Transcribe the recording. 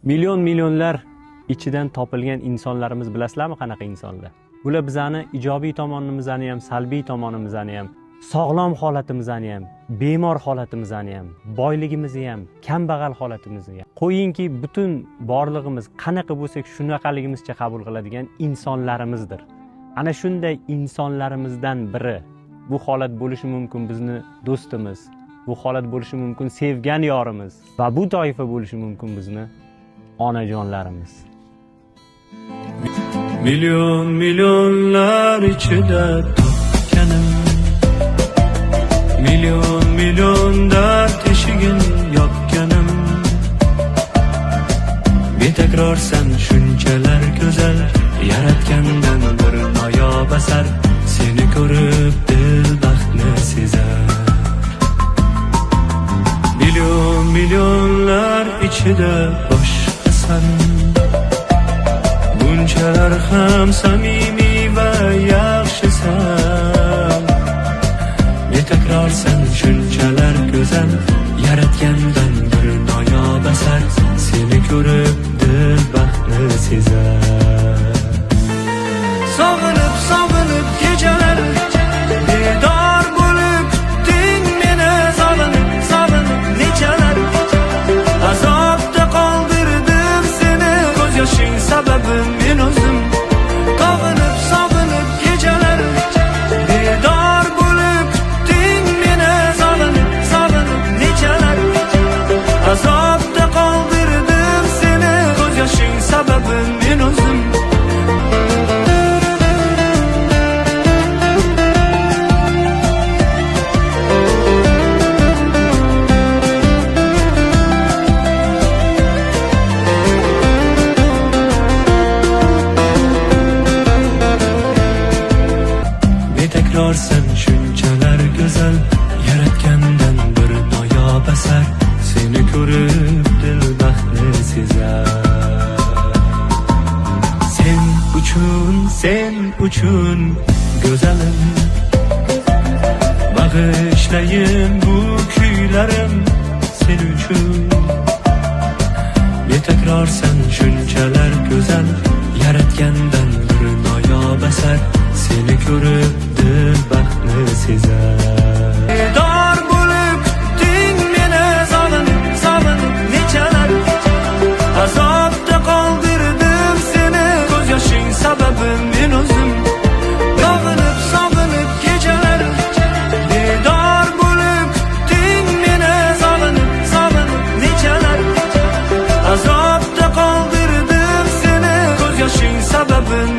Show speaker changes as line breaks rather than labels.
Millionlar ichidan topilgan insonlarimiz bilasizlarmi qanaqa insonlar? Bular bizani ijobiy tomonimizni ham, salbiy tomonimizni ham, sog'lom holatimizni ham, bemor holatimizni ham, boyligimizni ham, kambag'al holatimizni ham. Qo'yingki, butun borlig'imiz qanaqa bo'lsak, shunaqaligimizcha qabul qiladigan insonlarimizdir. Ana shunday insonlarimizdan biri bu holat bo'lishi mumkin bizni do'stimiz, bu holat bo'lishi mumkin sevgan yorimiz va bu toifa bo'lishi mumkin bizni onajonlarimiz.
Milyonlar ichida topganim, million dard eshigin yopganim, betakror sen shunchalar go'zal, yaratgandan bir noyob asar, seni ko'rib dil baxtni sezar. Milyonlar ichida boshqasan, bunchalar ham samimiy va yaxshisan. Betakror sen shunchalar go'zal, yaratgandan bir noyob asar, seni ko'rib dil baxtni sezar. Sog'inib kechalar bedor bo'lib kutding meni, sog'inib nechalar azobda qoldirdim seni, ko'z yoshing sababim men o'zim. Sog'inib kechalar bedor bo'lib kutding meni, sog'inib nechalar azobda qoldirdim seni, ko'z yoshing sababim men o'zim. Betakror sen shunchalar go'zal, yaratgandan bir noyob asar, seni ko'rib dil baxtni sezar. Sen uchun go'zalim, bag'ishlayin bu kuylarim sen uchun. Betakror sen shunchalar go'zal, yaratgandan bir noyob asar, seni ko'rib dil baxtni sezar. Bedor bo'lib kutding meni, sog'inib nechalar azobda qoldirdim seni, ko'z yoshing sababim men o'zim. Sog'inib kechalar bedor bo'lib kutding meni, sog'inib nechalar azobda qoldirdim seni, ko'z yoshing sababim